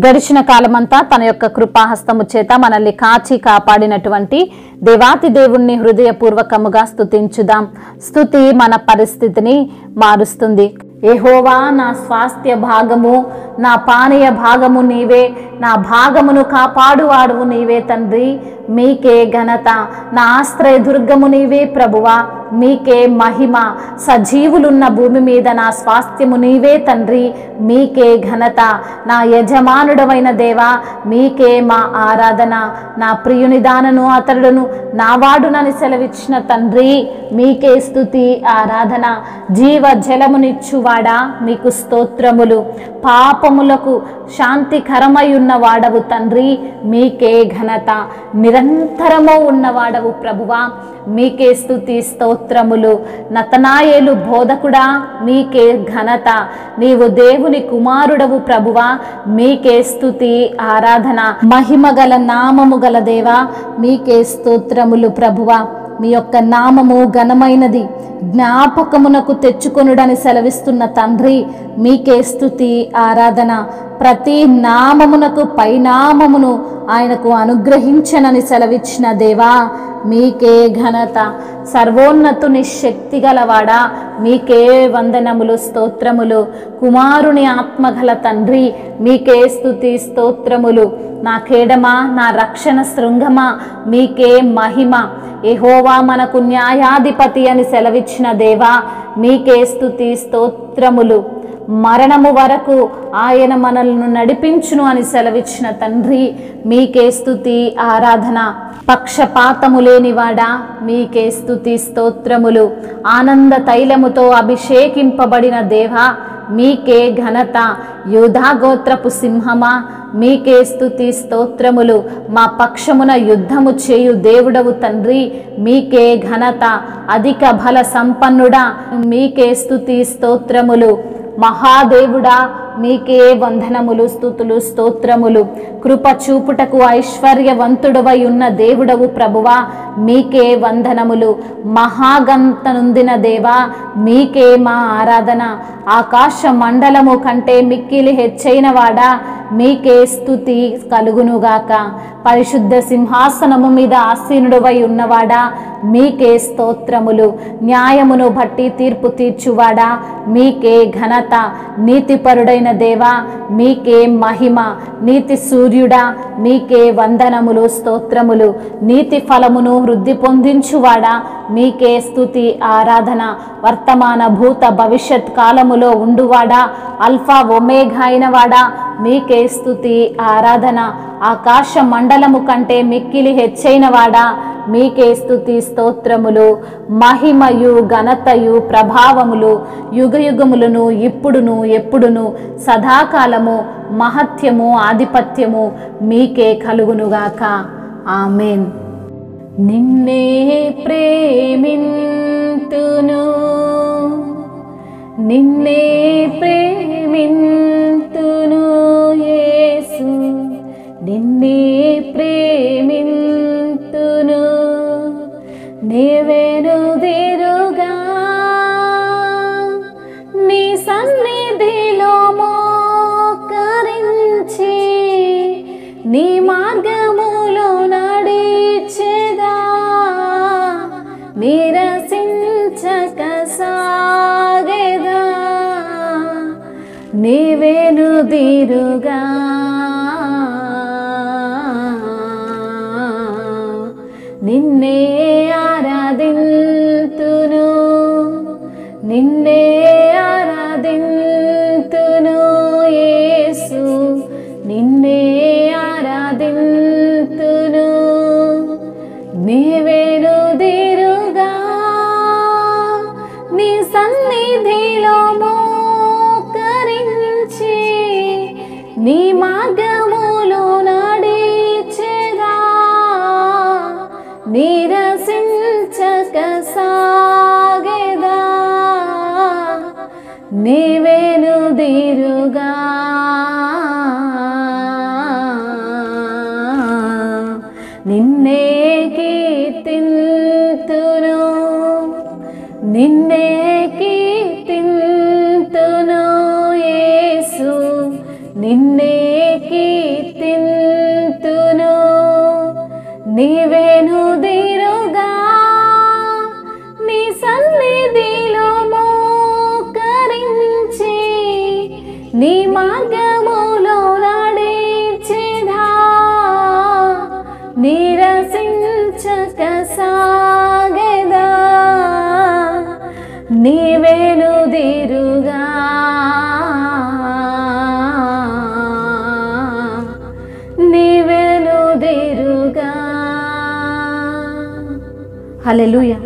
గడిచిన కాలమంతా తన యొక్క కృపాహస్తము చేత మనల్ని కాచి కాపాడినటువంటి దేవాతి దేవుణ్ణి హృదయపూర్వకముగా స్తుతించుదాం. స్తుతి మన పరిస్థితిని మారుస్తుంది. యెహోవా నా స్వాస్థ్య భాగము, నా పానీయ భాగము నీవే, నా భాగమును కాపాడువాడువు నీవే తండ్రి. మీకే ఘనత. నా ఆశ్రయ దుర్గము నీవే ప్రభువా, మీకే మహిమ. సజీవులున్న భూమి మీద నా స్వాస్థ్యము నీవే తండ్రి, మీకే ఘనత. నా యజమానుడవైన దేవా, మీకే మా ఆరాధన. నా ప్రియుని దానను అతడును నావాడునని సెలవిచ్చిన తండ్రి, మీకే స్తుతి ఆరాధన. జీవ జలమునిచ్చువాడా, మీకు స్తోత్రములు. పాపములకు శాంతికరమై ఉన్నవాడవు తండ్రి, మీకే ఘనత. నిరంతరము ఉన్నవాడవు ప్రభువా, మీకే స్తుతి స్తోత్రములు. నతనాయేలు బోధకుడా, మీకే ఘనత. నీవు దేవుని కుమారుడవు ప్రభువా, మీకే స్తుతి ఆరాధన. మహిమగల నామము గల దేవా, మీకే స్తోత్రములు ప్రభువా. మీ యొక్క నామము ఘనమైనది, జ్ఞాపకమునకు తెచ్చుకొనుడని సెలవిస్తున్న తండ్రి, మీకే స్తుతి ఆరాధన. ప్రతి నామమునకు పైనామమును ఆయనకు అనుగ్రహించనని సెలవిచ్చిన దేవా, మీకే ఘనత. సర్వోన్నతుని శక్తి గలవాడా, మీకే వందనములు స్తోత్రములు. కుమారుని ఆత్మగల తండ్రి, మీకే స్తుతి స్తోత్రములు. నా కేడమా, నా రక్షణ శృంగమా, మీకే మహిమ. యెహోవా మనకు న్యాయాధిపతి అని సెలవిచ్చిన దేవా, మీకే స్తుతి స్తోత్రములు. మరణము వరకు ఆయన మనల్ని నడిపించును అని సెలవిచ్చిన తండ్రి, మీకే స్తుతి ఆరాధన. పక్షపాతము లేనివాడా, మీకే స్తుతి స్తోత్రములు. ఆనంద తైలముతో అభిషేకింపబడిన దేవా, మీకే ఘనత. యూదా గోత్రపు సింహమా, మీకే స్తుతి స్తోత్రములు. మా పక్షమున యుద్ధము చేయు దేవుడవు తండ్రి, మీకే ఘనత. అధిక బల సంపన్నుడా, మీకే స్తుతి స్తోత్రములు. మహాదేవుడా, మీకే వందనములు స్తుతులు స్తోత్రములు. కృప చూపుటకు ఐశ్వర్యవంతుడవై ఉన్న దేవుడవు ప్రభువా, మీకే వందనములు. మహాగంతనుందిన దేవా, మీకే మా ఆరాధన. ఆకాశ మండలము కంటే మిక్కిలి హెచ్చైన వాడా, మీకే స్తుతి కలుగునుగాక. పరిశుద్ధ సింహాసనము మీద ఆసీనుడవై ఉన్నవాడా, మీకే స్తోత్రములు. న్యాయమును బట్టి తీర్పు తీర్చువాడా, మీకే ఘనత. నీతిపరుడైన దేవా, మీకే మహిమ. నీతి సూర్యుడా, మీకే వందనములు స్తోత్రములు. నీతి ఫలమును వృద్ధి పొందించువాడా, మీకే స్తుతి ఆరాధన. వర్తమాన భూత భవిష్యత్ కాలములో ఉండువాడా, అల్ఫా ఒమేగా అయినవాడా, మీకే స్తుతి ఆరాధన. ఆకాశ మండలము కంటే మిక్కిలి హెచ్చైన వాడా, మీకే స్తుతి స్తోత్రములు. మహిమయు ఘనతయు ప్రభావములు యుగయుగములను ఇప్పుడును ఎప్పుడును సదాకాలము మహత్యము ఆధిపత్యము మీకే కలుగునుగాక. ఆమేన్. నిన్నే ప్రేమింతును, నిన్నే ప్రేమింతును యేసు, నిన్నే ప్రేమింతును. నీవెనుదిరుగా నీ సన్నిధిలో మోకరించి, నీ మార్గములో నడిచెదా, నిరసించక సాగెదా. నీవెనుదిరుగా నిన్నే ఆరాధింతును, నిన్నే ఆరాధింతును యేసు, నిన్నే ఆరాధింతును. నీవెనుదిరుగా నీ సన్నిధిలో మోకరించి, నీ మార్గములో నడిచెదా, నిరసించక సాగెదా. నీవెనుదిరుగా నిన్నే కీర్తింతును, నిన్నే కీర్తింతును యేసు, నిన్నే కీర్తింతును. నీవేనుదిరుగా నీ సన్నిధిలో మోకరించి నీ మార్గములో నడిచెదా. నీరసించక సాగెదా నీవేనుదిరుగా. నీవేనుదిరుగా. హల్లెలూయా.